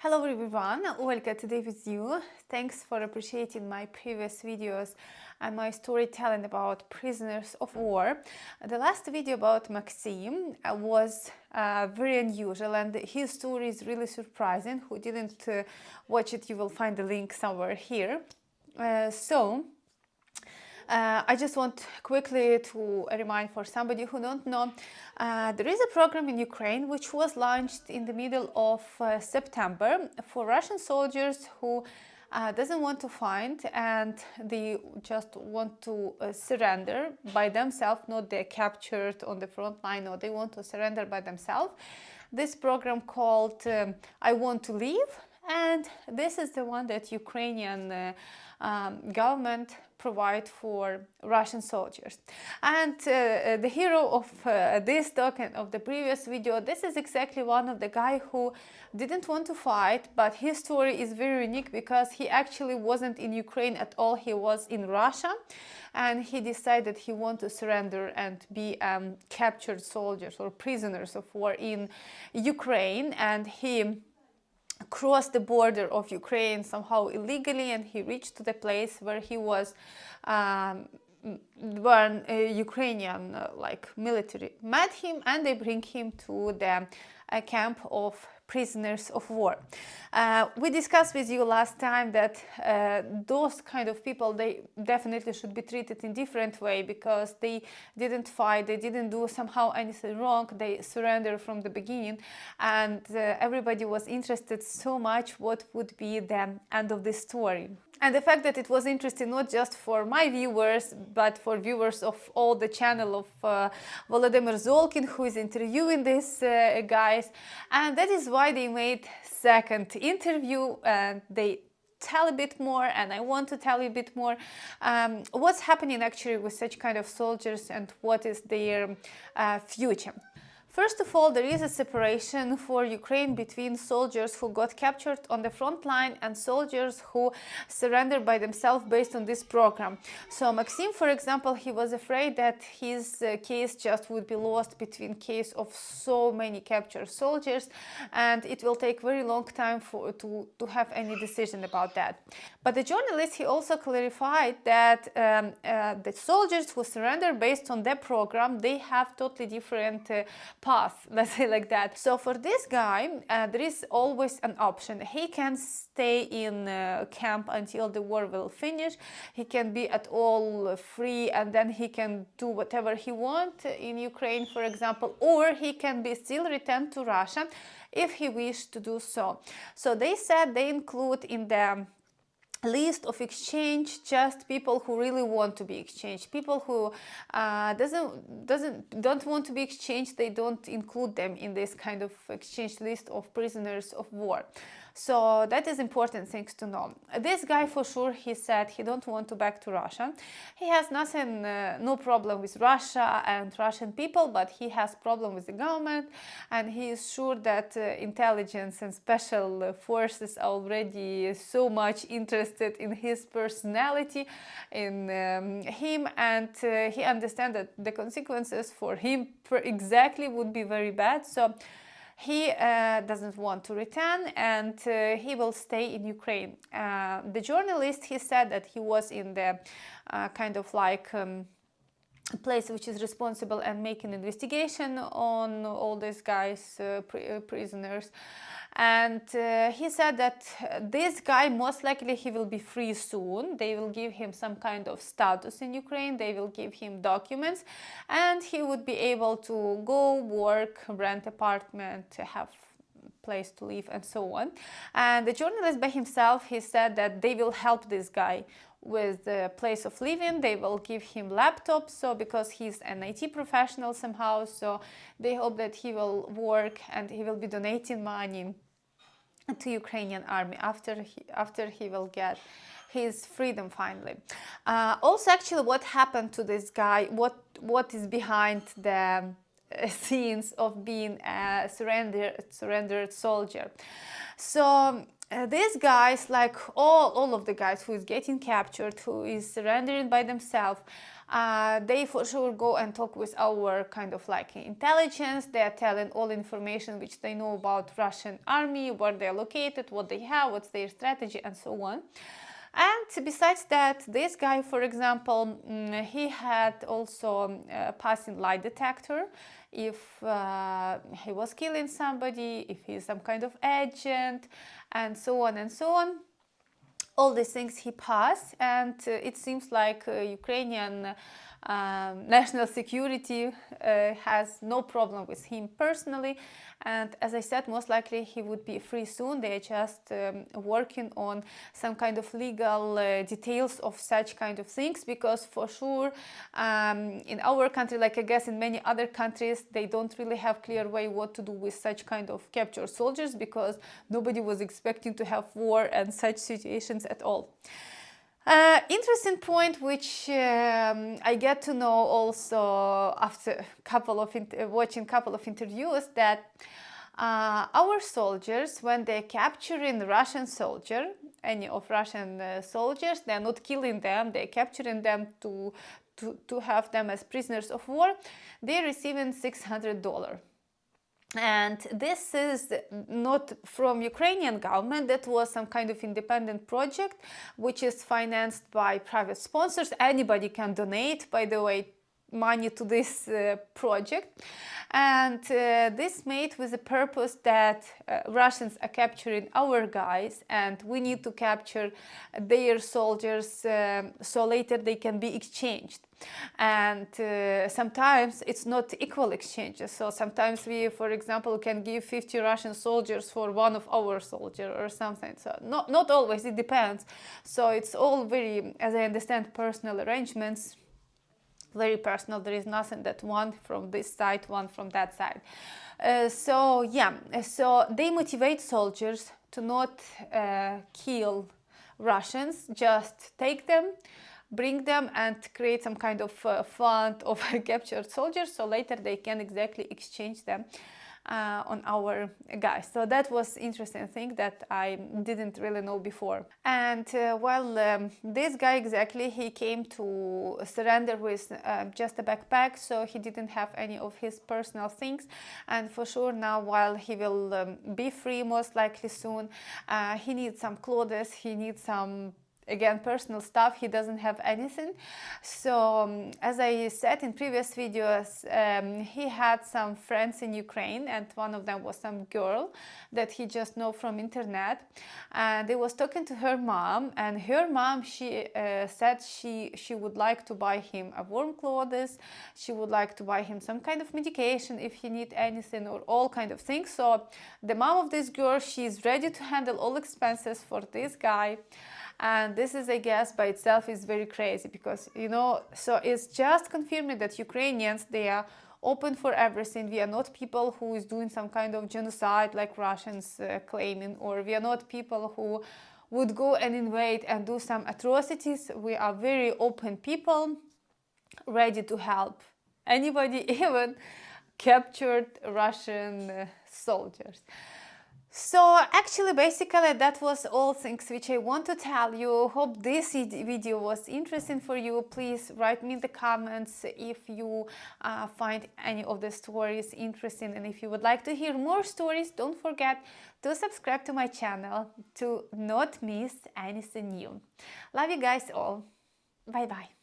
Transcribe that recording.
Hello everyone, Olga today with you. Thanks for appreciating my previous videos and my storytelling about prisoners of war. The last video about Maxim was very unusual, and his story is really surprising. Who didn't watch it, you will find the link somewhere here. I just want quickly to remind for somebody who don't know, there is a program in Ukraine which was launched in the middle of September for Russian soldiers who doesn't want to fight and they just want to surrender by themselves, not they're captured on the front line, or they want to surrender by themselves. This program called I Want to Leave, and this is the one that Ukrainian government provide for Russian soldiers. And the hero of this talk and of the previous video, this is exactly one of the guy who didn't want to fight, but his story is very unique because he actually wasn't in Ukraine at all. He was in Russia, and he decided he wanted to surrender and be captured soldiers or prisoners of war in Ukraine, and he crossed the border of Ukraine somehow illegally, and he reached to the place where he was when a Ukrainian military met him, and they bring him to the camp of prisoners of war. We discussed with you last time that those kind of people, they definitely should be treated in different way because they didn't fight, they didn't do somehow anything wrong, they surrendered from the beginning, and everybody was interested so much what would be the end of the story. And the fact that it was interesting not just for my viewers, but for viewers of all the channel of Volodymyr Zolkin, who is interviewing these guys. And that is why they made second interview, and they tell a bit more, and I want to tell you a bit more what's happening actually with such kind of soldiers and what is their future. First of all, there is a separation for Ukraine between soldiers who got captured on the front line and soldiers who surrendered by themselves based on this program. So Maxim, for example, he was afraid that his case just would be lost between case of so many captured soldiers, and it will take very long time to have any decision about that. But the journalist, he also clarified that the soldiers who surrender based on their program, they have totally different path, let's say like that. So for this guy, there is always an option. He can stay in camp until the war will finish. He can be at all free, and then he can do whatever he wants in Ukraine, for example, or he can be still returned to Russia if he wished to do so. So they said they include in the list of exchange just people who really want to be exchanged. People who don't want to be exchanged, they don't include them in this kind of exchange list of prisoners of war. So that is important things to know. This guy for sure, he said he don't want to back to Russia. He has nothing, no problem with Russia and Russian people, but he has problem with the government, and he is sure that intelligence and special forces are already so much interested in his personality, in him, and he understands that the consequences for him exactly would be very bad. So he doesn't want to return, and he will stay in Ukraine. The journalist, he said that he was in the kind of like place which is responsible and making investigation on all these guys, prisoners. And he said that this guy, most likely he will be free soon. They will give him some kind of status in Ukraine, they will give him documents, and he would be able to go work, rent apartment, have place to live, and so on. And the journalist by himself, he said that they will help this guy with the place of living. They will give him laptops, so because he's an IT professional somehow, so they hope that he will work and he will be donating money to Ukrainian army after he will get his freedom finally. Also, actually, what happened to this guy, what is behind the scenes of being a surrendered soldier. So these guys, like all of the guys who is getting captured, who is surrendering by themselves, they for sure go and talk with our kind of like intelligence. They are telling all information which they know about Russian army, where they're located, what they have, what's their strategy, and so on. And besides that, this guy, for example, he had also a passing lie detector. If he was killing somebody, if he's some kind of agent, and so on and so on. All these things he passed, and it seems like Ukrainian national security has no problem with him personally. And as I said, most likely he would be free soon. They are just working on some kind of legal details of such kind of things, because for sure in our country, like I guess in many other countries, they don't really have clear way what to do with such kind of captured soldiers, because nobody was expecting to have war and such situations at all. Interesting point, which I get to know also after watching couple of interviews, that our soldiers, when they're capturing Russian soldier, any of Russian soldiers, they're not killing them, they're capturing them to have them as prisoners of war, they're receiving $600. And this is not from Ukrainian government. That was some kind of independent project which is financed by private sponsors. Anybody can donate, by the way, money to this project. And this made with the purpose that Russians are capturing our guys, and we need to capture their soldiers so later they can be exchanged. And sometimes it's not equal exchanges. So sometimes we, for example, can give 50 Russian soldiers for one of our soldiers or something. So not always, it depends. So it's all very, as I understand, personal arrangements. Very personal. There is nothing that one from this side, one from that side. So they motivate soldiers to not kill Russians, just take them, bring them, and create some kind of fund of captured soldiers, so later they can exactly exchange them on our guys. So that was interesting thing that I didn't really know before. And this guy exactly, he came to surrender with just a backpack, so he didn't have any of his personal things. And for sure now, while he will be free most likely soon, he needs some clothes, he needs some, again, personal stuff. He doesn't have anything. So as I said in previous videos, he had some friends in Ukraine, and one of them was some girl that he just know from internet, and he was talking to her mom, and her mom, she said she would like to buy him a warm clothes, she would like to buy him some kind of medication if he need anything, or all kind of things. So the mom of this girl, she's ready to handle all expenses for this guy. And this is, I guess, by itself is very crazy, because, you know, so it's just confirming that Ukrainians, they are open for everything. We are not people who is doing some kind of genocide like Russians claiming, or we are not people who would go and invade and do some atrocities. We are very open people, ready to help anybody, even captured Russian soldiers. So actually, basically, that was all things which I want to tell you. Hope this video was interesting for you. Please write me in the comments if you find any of the stories interesting, and if you would like to hear more stories, don't forget to subscribe to my channel to not miss anything new. Love you guys all. Bye bye.